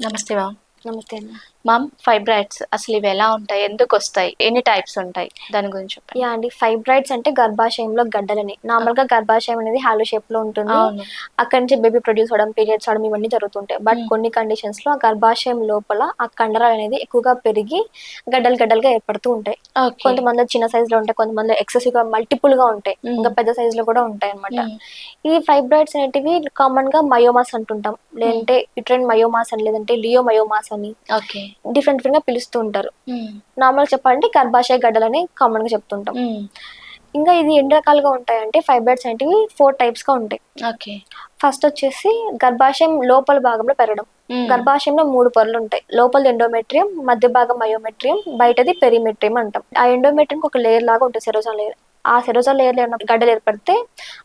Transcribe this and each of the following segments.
నమస్తే మ్యామ్. నమస్తే అండి. మ్యామ్, ఫైబ్రాయిడ్స్ అసలు ఇవి ఎలా ఉంటాయి? ఎందుకు వస్తాయి? ఎన్ని టైప్స్ ఉంటాయి? దాని గురించి చెప్పండి. అండి, ఫైబ్రాయిడ్స్ అంటే గర్భాశయంలో గడ్డలని. నార్మల్‌గా గర్భాశయం అనేది హాలో షేప్‌లో ఉంటుంది. అవును. అక్కడి నుంచి బేబీ ప్రొడ్యూస్ అవ్వడం, పీరియడ్స్ అవ్వడం ఇవన్నీ జరుగుతుంటాయి. బట్ హ్మ్. కొన్ని కండిషన్స్‌లో ఆ గర్భాశయం లోపల ఆ కండరాలు అనేది ఎక్కువగా పెరిగి గడ్డలు గడ్డలుగా ఏర్పడుతూ ఉంటాయి. ఓకే. కొంతమందిలో చిన్న సైజులో ఉంటాయి. కొంతమందిలో ఎక్సెసివ్‌గా మల్టిపుల్‌గా ఉంటాయి. హ్మ్. ఇంకా పెద్ద సైజులో కూడా ఉంటాయన్నమాట. హ్మ్. ఈ ఫైబ్రాయిడ్స్ అనేటివి కామన్‌గా మయోమాస్ అంటుంటాం. లేదంటే యుట్రైన్ మయోమాస్ అని, లేదంటే లియోమయోమాస్ అని ఓకే. డిఫరెంట్ డిఫరెంట్‌గా పిలుస్తూ ఉంటారు. హ్మ్. నార్మల్‌గా చెప్పాలంటే గర్భాశయ గడ్డలని కామన్‌గా చెప్తుంటాం. హ్మ్. ఇంకా ఇది ఎన్ని రకాలుగా ఉంటాయంటే ఫైబ్రాయిడ్స్ అనేటివి 4 టైప్స్‌గా ఉంటాయి. ఓకే. ఫస్ట్ వచ్చేసి గర్భాశయం లోపల భాగంలో పెరగడం. హ్మ్. గర్భాశయంలో 3 పొరలు ఉంటాయి. లోపలిది ఎండోమెట్రియం, మధ్య భాగం మయోమెట్రియం, బయటది పెరిమెట్రియం అంటాం. ఆ ఎండోమెట్రియంకి ఒక లేయర్ లాగా ఉంటుంది, సెరోజోమ్ లేయర్. ఆ సెరోజోమ్ లేయర్‌లో ఏమైనా గడ్డలు ఏర్పడితే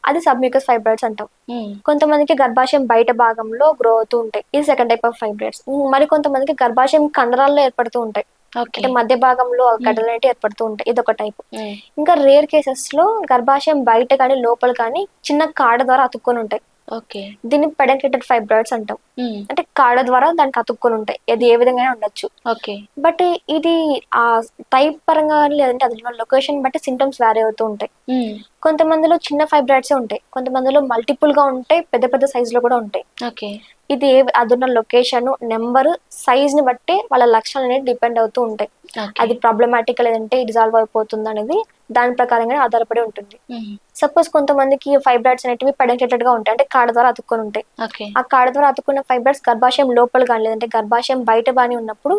అది సబ్మ్యూకస్ ఫైబ్రాయిడ్స్ అంటాం. హ్మ్. కొంతమందికి గర్భాశయం బయట భాగంలో గ్రో అవుతూ ఉంటాయి. ఇది సెకండ్ టైప్ ఆఫ్ ఫైబ్రాయిడ్స్. మరి కొంతమందికి గర్భాశయం కండరాల్లో ఏర్పడుతూ ఉంటాయి. ఓకే. అంటే మధ్య భాగంలో గడ్డలు అనేవి ఏర్పడుతూ ఉంటాయి. ఇదొక టైప్. హ్మ్. ఇంకా రేర్ కేసెస్ లో గర్భాశయం బయట కానీ లోపల కానీ చిన్న కాడ ద్వారా అతుక్కొని ఉంటాయి. ఓకే. దీన్ని పెడెంక్లేటెడ్ ఫైబ్రాయిడ్స్ అంటాం. హ్మ్. అంటే కాడ ద్వారా దానికి అతుక్కొని ఉంటాయి. అది ఏ విధంగా ఉండొచ్చు. ఓకే. బట్ ఇది ఆ టైప్ పరంగా కానీ లేదంటే అది లొకేషన్ బట్టి సింటమ్స్ వేరీ అవుతూ ఉంటాయి. హ్మ్. కొంతమందిలో చిన్న ఫైబ్రాయిడ్సే ఉంటాయి. కొంతమందిలో మల్టిపుల్ గా ఉంటాయి. పెద్ద పెద్ద సైజులో కూడా ఉంటాయి. ఓకే. ఇది అదున్న లొకేషన్, నెంబర్, సైజ్ ని బట్టి వాళ్ళ లక్షణాలు అనేవి డిపెండ్ అవుతూ ఉంటాయి. ఓకే. అది ప్రాబ్లమాటిక్ లేదంటే డిజాల్వ్ అయిపోతుంది అనేది దాని ప్రకారంగానే ఆధారపడి ఉంటుంది. హ్మ్. సపోజ్ కొంతమందికి ఫైబ్రాయిడ్స్ అనేటివి పెడెంక్లేటెడ్ గా ఉంటాయి. అంటే కాడ ద్వారా అతుక్కొని ఉంటాయి. ఓకే. ఆ కాడ ద్వారా అతుక్కున్న ఫైబ్రాయిడ్స్ గర్భాశయం లోపల కానీ లేదంటే గర్భాశయం బయట బాని ఉన్నప్పుడు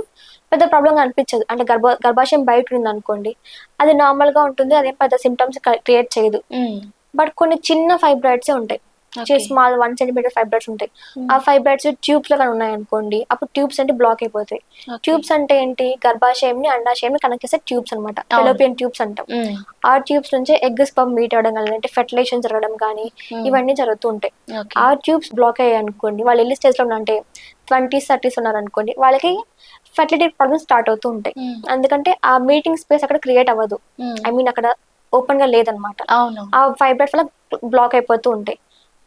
పెద్ద ప్రాబ్లం గా అనిపించదు. అంటే గర్భాశయం బయట ఉంది అనుకోండి, అది నార్మల్ గా ఉంటుంది. అదేం పెద్ద సిమ్టమ్స్ క్రియేట్ చేయదు. హ్మ్. బట్ కొన్ని చిన్న ఫైబ్రాయిడ్సే ఉంటాయి. ఓకే. స్మాల్ 1 సెంటీమీటర్ ఫైబ్రాయిడ్స్ ఉంటాయి. ఆ హ్మ్. ఫైబ్రాయిడ్స్ ట్యూబ్స్ లాగా ఉన్నాయనుకోండి, అప్పుడు ట్యూబ్స్ అంటే బ్లాక్ అయిపోతాయి. ఓకే. ట్యూబ్స్ అంటే ఏంటి? గర్భాశయంని, అండాశయంని కనెక్ట్ చేసే ట్యూబ్స్ అనమాట. అవును. ఫెలోపియన్ ట్యూబ్స్ అంటాం. హ్మ్. ఆ ట్యూబ్స్ నుంచే ఎగ్ స్పర్మ్ మీట్ అవ్వడం కానీ, అంటే ఫెర్టిలైజేషన్ జరగడం కానీ హ్మ్. ఇవన్నీ జరుగుతూ ఉంటాయి. ఓకే. ఆ ట్యూబ్స్ బ్లాక్ అయ్యాయి అనుకోండి, వాళ్ళు ఎన్ని స్టేజ్‌లో అంటే 20స్, 30స్ ఉన్నారనుకోండి, వాళ్ళకి ఫెర్టిలిటీ ప్రాబ్లమ్స్ స్టార్ట్ అవుతూ ఉంటాయి. హ్మ్. ఎందుకంటే ఆ మీటింగ్ స్పేస్ అక్కడ క్రియేట్ అవ్వదు. హ్మ్. ఐ మీన్ అక్కడ ఓపెన్‌గా లేదనమాట. అవును. ఆ ఫైబ్రాయిడ్స్ వల్ల బ్లాక్ అయిపోతూ ఉంటాయి.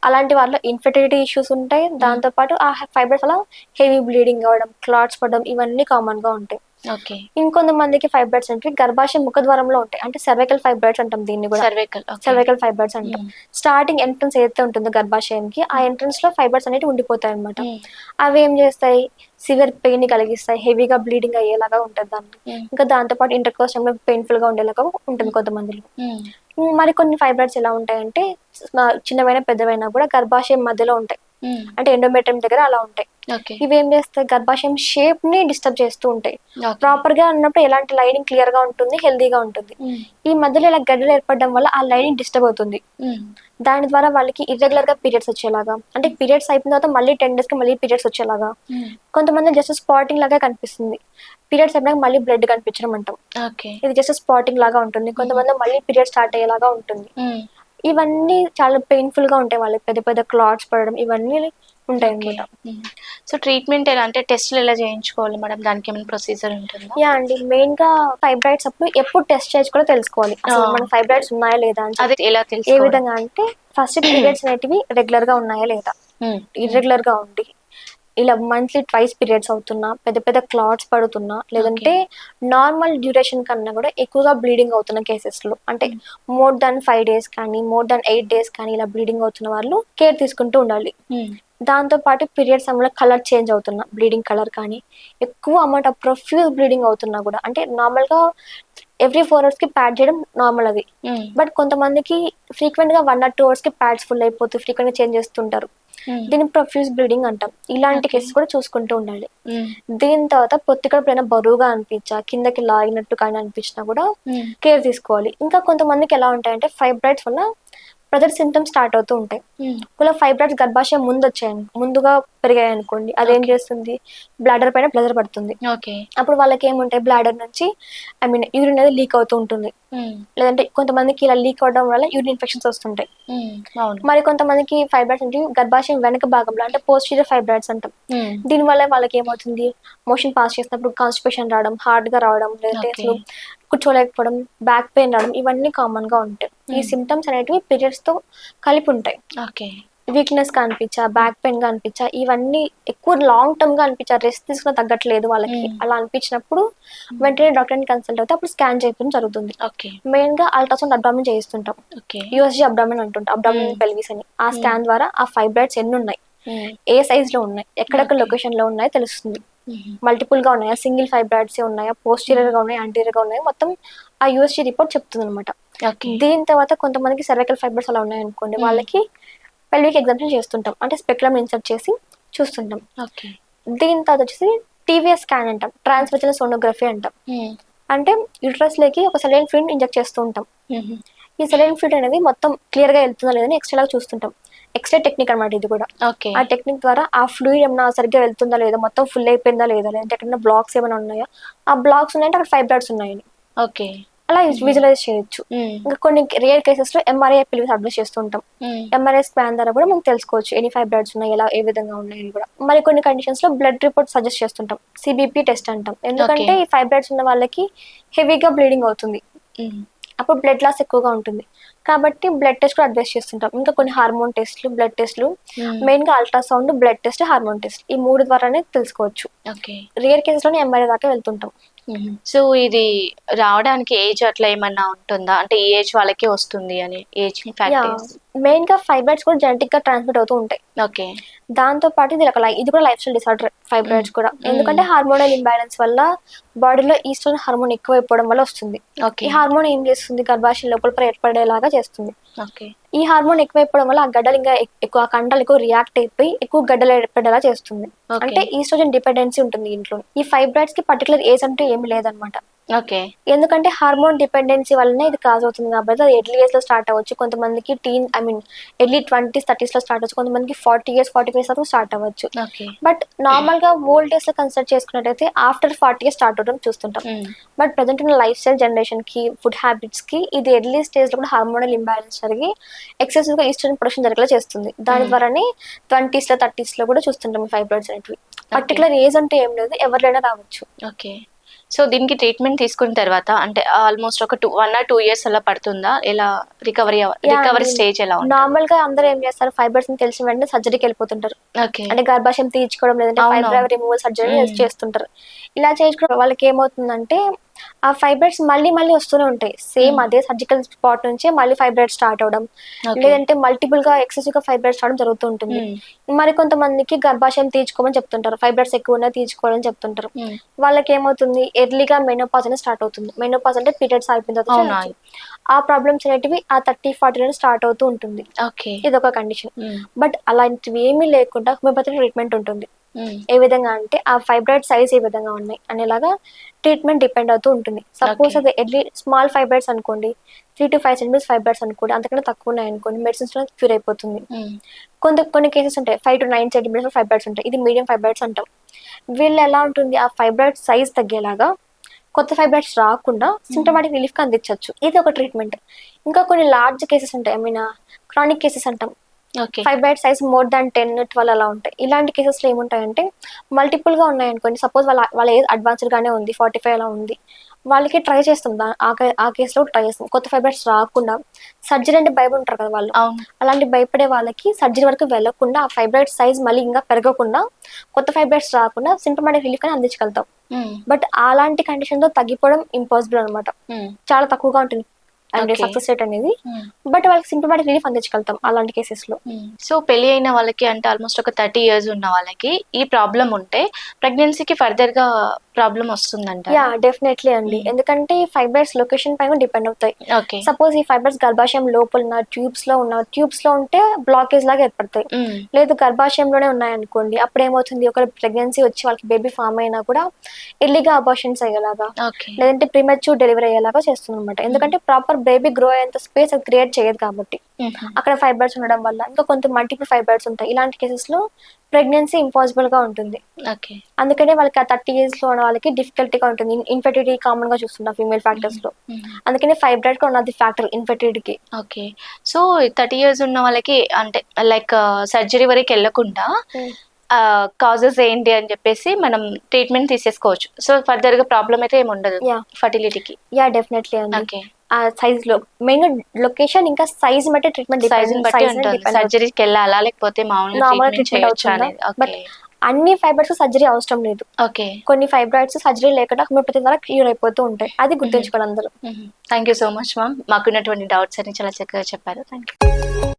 అలాంటి వాళ్ళలో ఇన్ఫెర్టిలిటీ ఇష్యూస్ ఉంటాయి. దాంతో పాటు ఆ ఫైబ్రాయిడ్స్ వల్ల హెవీ బ్లీడింగ్ అవ్వడం, క్లాట్స్ పడడం ఇవన్నీ కామన్‌గా ఉంటాయి. ఓకే. ఇంకొంతమందికి ఫైబ్రాయిడ్స్ అంటే గర్భాశయ ముఖద్వారంలో ఉంటాయి. అంటే సర్వైకల్ ఫైబ్రాయిడ్స్ అంటాం దీన్ని గూడా. సర్వైకల్. ఓకే. సర్వైకల్ ఫైబ్రాయిడ్స్ అంటాం. హ్మ్. స్టార్టింగ్ ఎంట్రన్స్ ఏదైతే ఉంటుందో గర్భాశయంకి, ఆ ఎంట్రన్స్‌లో ఫైబ్రాయిడ్స్ అనేటివి ఉండిపోతాయన్నమాట. హ్మ్. అవేం జేస్తాయి? సివియర్ పెయిన్‌ని కలిగిస్తాయి. హెవీగా బ్లీడింగ్ అయ్యేలాగా ఉంటది దానికి. హ్మ్. ఇంకా దాంతో పాటు ఇంటర్‌కోర్స్ టైమ్‌లో పెయిన్‌ఫుల్‌గా ఉండేలాగా ఉంటుంది కొంతమందిలో. హ్మ్. మరికొన్ని ఫైబ్రాయిడ్స్ ఎలా ఉంటాయంటే చిన్నవైనా, పెద్దవైనా కూడా గర్భాశయం మధ్యలో ఉంటాయి. హ్మ్. అంటే ఎండోమెట్రియం దగ్గర అలా ఉంటాయి. ఓకే. ఇవేం చేస్తాయి? గర్భాశయం షేప్‌ని డిస్టర్బ్ చేస్తూ ఉంటాయి. ఓకే. ప్రాపర్‌గా ఉన్నప్పుడు ఎలాంటి లైనింగ్ క్లియర్‌గా ఉంటుంది, హెల్తీగా ఉంటుంది. హ్మ్. ఈ మధ్యలో ఇలా గడ్డలు ఏర్పడడం వల్ల ఆ లైనింగ్ డిస్టర్బ్ అవుతుంది. హ్మ్. దాని ద్వారా వాళ్ళకి ఇర్రెగ్యులర్‌గా పీరియడ్స్ వచ్చేలాగా, అంటే పీరియడ్స్ అయిపోయిన తర్వాత మళ్ళీ 10 డేస్‌కి మళ్ళీ పీరియడ్స్ వచ్చేలాగా, హ్మ్. కొంతమంది జస్ట్ స్పాటింగ్ లాగా కనిపిస్తుంది. పీరియడ్స్ అయిపోయాక మళ్ళీ బ్లడ్ కనిపించడం అంటాం. ఓకే. ఇది జస్ట్ స్పాటింగ్ లాగా ఉంటుంది. కొంతమంది మళ్ళీ పీరియడ్ స్టార్ట్ అయ్యేలాగా ఉంటుంది. హ్మ్. ఇవన్నీ చాలా పెయిన్‌ఫుల్‌గా ఉంటాయి వాళ్ళకి. పెద్ద పెద్ద క్లాట్స్ పడడం ఇవన్నీ ఓకే. ఉంటాయన్నమాట. హ్మ్. సో, ట్రీట్‌మెంట్ ఎలా? అంటే టెస్ట్‌లు ఎలా చేయించుకోవాలి మేడం? దానికేమైనా ప్రొసీజర్ ఉంటుందా? అండి. మెయిన్‌గా ఫైబ్రాయిడ్స్ అప్పుడు ఎప్పుడు టెస్ట్ చేయించి కూడా తెలుసుకోవాలి. ఆ! అసలు మనకు ఫైబ్రాయిడ్స్ ఉన్నాయా లేదా అని అది చెప్పి. ఎలా ఏ తెలుసుకోవడం? విధంగా అంటే ఫస్ట్ పీరియడ్స్ అనేటివి రెగ్యులర్‌గా ఉన్నాయా లేదా? హ్మ్. హ్మ్. ఇర్రెగ్యులర్‌గా ఉండి ఇలా మంత్లీ ట్వైస్ పీరియడ్స్ అవుతున్నా, పెద్ద పెద్ద క్లాట్స్ పడుతున్నా, ఓకే. లేదంటే నార్మల్ డ్యూరేషన్ కన్నా కూడా ఎక్కువగా బ్లీడింగ్ అవుతున్న కేసెస్‌లో, అంటే హ్మ్. మోర్ దాన్ 5 డేస్ కానీ, మోర్ దాన్ 8 డేస్ కానీ ఇలా బ్లీడింగ్ అవుతున్న వాళ్ళు కేర్ తీసుకుంటూ ఉండాలి. హ్మ్. దాంతో పాటు పీరియడ్ సమయంలో కలర్ చేంజ్ అవుతున్నా, బ్లీడింగ్ కలర్ కానీ, ఎక్కువ అమౌంట్ ఆఫ్ ప్రొఫ్యూజ్ బ్లీడింగ్ అవుతున్నా కూడా, అంటే నార్మల్‌గా ఎవ్రీ 4 అవర్స్‌కి ప్యాడ్ చేయడం నార్మల్ అది. హ్మ్. బట్ కొంతమందికి ఫ్రీక్వెంట్‌గా 1 ఆర్ 2 అవర్స్‌కి ప్యాడ్స్ ఫుల్ అయిపోతూ ఫ్రీక్వెంట్‌గా చేంజ్ చేస్తుంటారు. హ్మ్. దీన్ని ప్రొఫ్యూజ్ బ్లీడింగ్ అంటాం. ఇలాంటి ఓకే. కేసెస్ కూడా చూసుకుంటూ ఉండాలి. హ్మ్. దీని తర్వాత పొత్తి కడుపులో బరువుగా అనిపించా, కిందకి లాగినట్టు కానీ అనిపించినా కూడా హ్మ్. కేర్ తీసుకోవాలి. ఇంకా కొంతమందికి ఎలా ఉంటాయంటే ఫైబ్రాయిడ్స్ వల్ల ప్రెజర్ సింప్టమ్స్ స్టార్ట్ అవుతూ ఉంటాయి. హ్మ్. ఒకవేళ ఫైబ్రాయిడ్స్ గర్భాశయం ముందుగా పెరిగాయనుకోండి, అదేం ఓకే. చేస్తుంది? బ్లాడర్ పైన ప్రెజర్ పడుతుంది. ఓకే. అప్పుడు వాళ్ళకేముంటాయి, బ్లాడర్ నుంచి యూరిన్ అనేది లీక్ అవుతూ ఉంటుంది. హ్మ్. లేదంటే కొంతమందికి ఇలా లీక్ అవ్వడం వల్ల యూరిన్ ఇన్ఫెక్షన్స్ వస్తుంటాయి. హ్మ్. అవును. మరి కొంతమందికి ఫైబ్రాయిడ్స్ అంటే గర్భాశయం వెనక భాగంలో, అంటే పోస్టీరియర్ ఫైబ్రాయిడ్స్ అంటాం. హ్మ్. దీనివల్ల వాళ్ళకి ఏమవుతుంది? మోషన్ పాస్ చేసినప్పుడు కాన్‌స్టిపేషన్ రావడం, హార్డ్‌గా రావడం, లేదంటే ఓకే. అసలు కూర్చోలేకపోవడం, బ్యాక్ పెయిన్ రావడం ఇవన్నీ కామన్‌గా ఉంటాయి. ఈ హ్మ్. సింప్టమ్స్ అనేటివి పీరియడ్స్‌తో కలిపి ఉంటాయి. ఓకే. వీక్నెస్ కనిపించా, బ్యాక్ పెయిన్ గా అనిపించా, ఇవన్నీ ఎక్కువ లాంగ్ టర్మ్ గా అనిపించా, రెస్ట్ తీసుకున్న తగ్గట్లేదు వాళ్ళకి, అలా అనిపించినప్పుడు వెంటనే డాక్టర్ని కన్సల్ట్ అవుతే అప్పుడు స్కాన్ చేయడం జరుగుతుంది. ఓకే. మెయిన్ గా అల్ట్రాసౌండ్ అబ్డామిన్ చేయిస్తుంటాం, ఓకే. యూఎస్జీ అబ్డామిన్ అంటుంటాం, అబ్డామిన్ పెల్విస్ అని. ఆ స్కాన్ ద్వారా ఆ ఫైబ్రాయిడ్స్ ఎన్ని ఉన్నాయి, ఏ సైజ్ లో ఉన్నాయి, ఎక్కడెక్కడ లొకేషన్ లో ఉన్నాయో తెలుస్తుంది. మల్టిపుల్ గా ఉన్నాయా, సింగిల్ ఫైబ్రాయిడ్స్ ఉన్నాయా, పోస్టీరియర్ గా ఉన్నాయి, యాంటీరియర్ గా ఉన్నాయి, మొత్తం ఆ యూఎస్జీ రిపోర్ట్ చెప్తుంది అనమాట. దీని తర్వాత కొంతమందికి సెర్వికల్ ఫైబ్రాయిడ్స్ అలా ఉన్నాయనుకోండి, వాళ్ళకి పెల్విక్ ఎగ్జామినేషన్ చేస్తుంటాం, అంటే స్పెక్యులమ్ ఇన్సర్ట్ చేసి చూస్తుంటాం. దీని తర్వాత వచ్చేసి టీవీఎస్ స్కాన్ అంటాం, ట్రాన్స్వెజనల్ సోనోగ్రఫీ అంటాం. అంటే యూట్రస్ లేకి ఒక సెలైన్ ఫ్లూయిడ్ ఇంజెక్ట్ చేస్తూ ఉంటాం. ఈ సెలైన్ ఫ్లూయిడ్ అనేది మొత్తం క్లియర్ గా వెళ్తుందా లేదని ఎక్స్రే లాగా చూస్తుంటాం. ఎక్స్రే టెక్నిక్ అనమాట ఇది కూడా. ఆ టెక్నిక్ ద్వారా ఆ ఫ్లూయిడ్ ఏమైనా సరిగ్గా వెళ్తుందా లేదా, మొత్తం ఫుల్ అయిపోయిందా లేదా, లేదంటే ఎక్కడైనా బ్లాక్స్ ఏమైనా ఉన్నాయా, ఆ బ్లాక్స్ ఉన్నాయంటే అక్కడ ఫైబ్రాయిడ్స్ ఉన్నాయని అలా విజువలైజ్ చేయొచ్చు. ఇంకా కొన్ని రేర్ కేసెస్ లో ఎంఆర్ఐ పిలివి అడ్వైస్ చేస్తుంటాం. ఎంఆర్ఐ స్కాన్ ద్వారా కూడా మనం తెలుసుకోవచ్చు ఎన్ని ఫైబ్రాయిడ్స్ ఉన్నాయి, ఎలా ఏ విధంగా ఉన్నాయని కూడా. మరి కొన్ని కండిషన్స్ లో బ్లడ్ రిపోర్ట్ సజెస్ట్ చేస్తుంటాం, సిబిపి టెస్ట్ అంటాం. ఎందుకంటే ఈ ఫైబ్రాయిడ్స్ ఉన్న వాళ్ళకి హెవీగా బ్లీడింగ్ అవుతుంది, అప్పుడు బ్లడ్ లాస్ ఎక్కువగా ఉంటుంది, కాబట్టి బ్లడ్ టెస్ట్ కూడా అడ్వైస్ చేస్తుంటాం. ఇంకా కొన్ని హార్మోన్ టెస్ట్లు, బ్లడ్ టెస్ట్లు, మెయిన్ గా ultrasound, blood test, hormone test, ఈ 3 ద్వారానే తెలుసుకోవచ్చు. రేర్ కేసెస్ లోనే ఎంఆర్ఐ దాకా వెళ్తుంటాం. సో ఇది రావడానికి ఏజ్ అట్లా ఏమన్నా ఉంటుందా, అంటే ఈ ఏజ్ వాళ్ళకే వస్తుంది అని ఏజ్ ఫ్యాక్టర్స్? మెయిన్ గా ఫైబ్రాయిడ్స్ కూడా జెనెటిక్ గా ట్రాన్స్మిట్ అవుతూ ఉంటాయి. దాంతో పాటు ఇది కూడా లైఫ్ స్టైల్ డిసార్డర్ ఫైబ్రాయిడ్స్ కూడా. ఎందుకంటే హార్మోనల్ ఇంబ్యాలెన్స్ వల్ల బాడీలో ఈస్ట్రోజన్ హార్మోన్ ఎక్కువైపోవడం వల్ల వస్తుంది. ఈ హార్మోన్ ఏం చేస్తుంది, గర్భాశయ లోపల ఏర్పడేలాగా చేస్తుంది. ఈ హార్మోన్ ఎక్కువైపోవడం వల్ల ఆ గడ్డలు ఇంకా ఎక్కువ, ఆ కండలు ఎక్కువ రియాక్ట్ అయిపోయి ఎక్కువ గడ్డలు ఏర్పడేలా చేస్తుంది. అంటే ఈస్ట్రోజన్ డిపెండెన్సీ ఉంటుంది ఇంట్లో. ఈ ఫైబ్రాయిడ్స్ కి పర్టికులర్ ఏజ్ అంటే ఏమి లేదనమాట. ఎందుకంటే హార్మోన్ డిపెండెన్సీ వల్లనే ఇది కాజ్ అవుతుంది కాబట్టి అది ఎర్లీ ఏజ్ లో స్టార్ట్ అవ్వచ్చు. కొంతమందికి ఎర్లీ 20s 30s లో స్టార్ట్ అవ్వచ్చు, కొంతమందికి 40 years 45 years వరకు స్టార్ట్ అవ్వచ్చు. బట్ నార్మల్ గా ఓల్డ్ డేస్ లో కన్సిడర్ చేసుకున్నట్టయితే ఆఫ్టర్ 40 years స్టార్ట్ అవడం చూస్తుంటాం. బట్ ప్రెసెంట్ ఉన్న లైఫ్ స్టైల్ జనరేషన్ కి, ఫుడ్ హ్యాబిట్స్ కి ఇది ఎర్లీ స్టేజ్ లో కూడా హార్మోనల్ ఇంబ్యాలెన్స్ జరిగి ఎక్సెసివ్ గా ఈస్ట్రోజన్ ప్రొడక్షన్ జరిగేలా చేస్తుంది. దాని ద్వారానే 20s లో 30s లో కూడా చూస్తుంటాం ఫైబ్రాయిడ్స్ అనేవి. పర్టికులర్ ఏజ్ అంటే ఏం లేదు, ఎవరికైనా రావచ్చు. సో దీనికి ట్రీట్మెంట్ తీసుకున్న తర్వాత అంటే ఆల్మోస్ట్ ఒక 1 or 2 years అలా పడుతుందా? ఎలా రికవరీ స్టేజ్ ఎలా ఉంటుంది? నార్మల్ గా అందరూ ఏం చేస్తారు, ఫైబర్స్ తెలిసిన వెంటనే సర్జరీకి వెళ్ళిపోతుంటారు. అంటే గర్భాశయం తీర్చుకోవడం, లేదంటే ఫైబ్రాయిడ్ రిమూవల్ సర్జరీ చేస్తుంటారు. ఇలా చేయించుకోవడం వాళ్ళకి ఏమవుతుందంటే ఆ ఫైబ్రాయిడ్స్ మళ్ళీ వస్తూనే ఉంటాయి. సేమ్ అదే సర్జికల్ స్పాట్ నుంచే మళ్ళీ ఫైబ్రాయిడ్ స్టార్ట్ అవడం, లేదంటే మల్టిపుల్ గా ఎక్సెసివ్ గా ఫైబ్రాయిడ్ రావడం జరుగుతూ ఉంటుంది. మరి కొంతమందికి గర్భాశయం తీర్చుకోమని చెప్తుంటారు, ఫైబ్రాయిడ్స్ ఎక్కువ ఉన్నాయి తీర్చుకోవాలని చెప్తుంటారు. వాళ్ళకి ఏమవుతుంది, ఎర్లీగా మెనోపాజ్ అనేది స్టార్ట్ అవుతుంది. మెనోపాజ్ అంటే పీరియడ్స్ అయిపోయిన తర్వాత ఆ ప్రాబ్లమ్స్ అనేటివి ఆ 30-40 స్టార్ట్ అవుతూ ఉంటుంది. ఇది ఒక కండిషన్. బట్ అలాంటివి ఏమీ లేకుండా హోమియోపతి ట్రీట్మెంట్ ఉంటుంది. ఏ విధంగా అంటే ఆ ఫైబ్రాయిడ్ సైజ్ ఏ విధంగా ఉన్నాయి అనేలాగా ట్రీట్మెంట్ డిపెండ్ అవుతూ ఉంటుంది. సపోజ్ అది ఎర్లీ స్మాల్ ఫైబ్రాయిడ్స్ అనుకోండి, 3 to 5 centimeters ఫైబ్రాయిడ్స్ అనుకోండి, అంతకన్నా తక్కువ ఉన్నాయి అనుకోండి, మెడిసిన్స్ లో క్యూర్ అయిపోతుంది. కొన్ని కేసెస్ ఉంటాయి 5 to 9 centimeters ఫైబ్రాయిడ్స్ ఉంటాయి, ఇది మీడియం ఫైబ్రాయిడ్స్ అంటాం. వీళ్ళు ఎలా ఉంటుంది, ఆ ఫైబ్రాయిడ్ సైజ్ తగ్గేలాగా కొత్త ఫైబ్రాయిడ్స్ రాకుండా సింటమాటిక్ రిలీఫ్ కి అందించవచ్చు. ఇది ఒక ట్రీట్మెంట్. ఇంకా కొన్ని లార్జ్ కేసెస్ ఉంటాయి, క్రానిక్ కేసెస్ అంటాం. ఫైబ్రాయిడ్ సైజ్ more than 10-12 అలా ఉంటాయి. ఇలాంటి కేసెస్ లో ఏముంటాయంటే మల్టిపుల్ గా ఉన్నాయి అనుకోండి, సపోజ్ వాళ్ళ ఏజ్ అడ్వాన్స్డ్ గానే ఉంది, 45 అలా ఉంది, వాళ్ళకి ట్రై చేస్తాం, ఆ కేసులో ట్రై చేస్తాం. కొత్త ఫైబ్రాయిడ్స్ రాకుండా సర్జరీ అంటే భయపడుంటారు కదా వాళ్ళు, అలాంటి భయపడే వాళ్ళకి సర్జరీ వరకు వెళ్లకుండా ఆ ఫైబ్రాయిడ్ సైజ్ మళ్ళీ ఇంకా పెరగకుండా కొత్త ఫైబ్రాయిడ్స్ రాకుండా సింటమాటిక్ రిలీఫ్ అని అందించగలుగుతాం. బట్ అలాంటి కండిషన్ లో తగ్గిపోవడం ఇంపాసిబుల్ అనమాట, చాలా తక్కువగా ఉంటుంది అంటే సక్సెస్ రేట్ అనేది. బట్ వాళ్ళకి సింటమాటిక్ రిలీఫ్ అందించగలుగుతాం అలాంటి కేసెస్ లో. సో పెళ్లి అయిన వాళ్ళకి అంటే ఆల్మోస్ట్ ఒక 30 years ఉన్న వాళ్ళకి ఈ ప్రాబ్లం ఉంటే ప్రెగ్నెన్సీకి ఫర్దర్ గా ప్రాబ్లం వస్తుందంట? యా, డెఫినెట్లీ అండి. ఎందుకంటే ఫైబ్రాయిడ్స్ లొకేషన్ పైన డిపెండ్ అవుతాయి. సపోజ్ ఈ ఫైబ్రాయిడ్స్ గర్భాశయం లోపల ఉన్న ట్యూబ్స్ లో ఉంటే బ్లాకేజ్ లాగా ఏర్పడతాయి. లేదు గర్భాశయంలోనే ఉన్నాయనుకోండి, అప్పుడు ఏమవుతుంది, ఒక ప్రెగ్నెన్సీ వచ్చి వాళ్ళకి బేబీ ఫామ్ అయినా కూడా ఎర్లీగా అబార్షన్స్ అయ్యేలాగా, లేదంటే ప్రీమెచ్యూర్ డెలివరీ అయ్యేలాగా చేస్తుంది అనమాట. ఎందుకంటే ప్రాపర్ బేబీ గ్రో అయ్యేంత స్పేస్ అది క్రియేట్ చేయదు కాబట్టి అక్కడ ఫైబ్రాయిడ్స్ ఉండడం వల్ల. ఇంకా కొంత మల్టిపుల్ ఫైబ్రాయిడ్స్ ఉంటాయి. ఇలాంటి కేసెస్ లో ప్రెగ్నెన్సీ ఇంపాసిబుల్ గా ఉంటుంది. అందుకనే వాళ్ళకి ఆ 30 years లో ఉన్న వాళ్ళకి డిఫికల్టీగా ఉంటుంది. ఇన్ఫెర్టిలిటీ కామన్ గా చూస్తుంటాం ఫీమేల్ ఫ్యాక్టర్స్ లో, అందుకనే ఫైబ్రాయిడ్ కూడా ఉన్నది ఫ్యాక్టర్ ఇన్ఫెర్టిలిటీకి. సో 30 years ఉన్న వాళ్ళకి అంటే లైక్ సర్జరీ వరకు వెళ్ళకుండా కాజెస్ ఏంటి అని చెప్పేసి మనం ట్రీట్మెంట్ తీసేసుకోవచ్చు. సో ఫర్దర్ గా ప్రాబ్లం అయితే ఏమి ఉండదు ఫర్టిలిటీకి. యా, డెఫినెట్లీ అండి. ఆ సైజ్ లో మెయిన్ లొకేషన్ ఇంకా సైజ్ బట్టి ట్రీట్మెంట్ సైజ్ బట్టి ఉంటుంది. సర్జరీకి వెళ్ళాలా లేకపోతే మామూలుగా నార్మల్ ట్రీట్మెంట్ ట్రీట్మెంట్ చేయొచ్చా అవుతుందా అనేది. But okay. అన్ని ఫైబర్స్ సర్జరీ అవసరం లేదు. ఓకే. కొన్ని ఫైబ్రాయిడ్స్ సర్జరీ లేకుండా హోమియోపతి ద్వారా క్యూర్ అయిపోతూ ఉంటాయి. అది గుర్తుంచుకోండి అందరూ. Thank you so much ma'am. మాకున్నటువంటి డౌట్స్ అన్ని చాలా చక్కగా చెప్పారు. Thank you.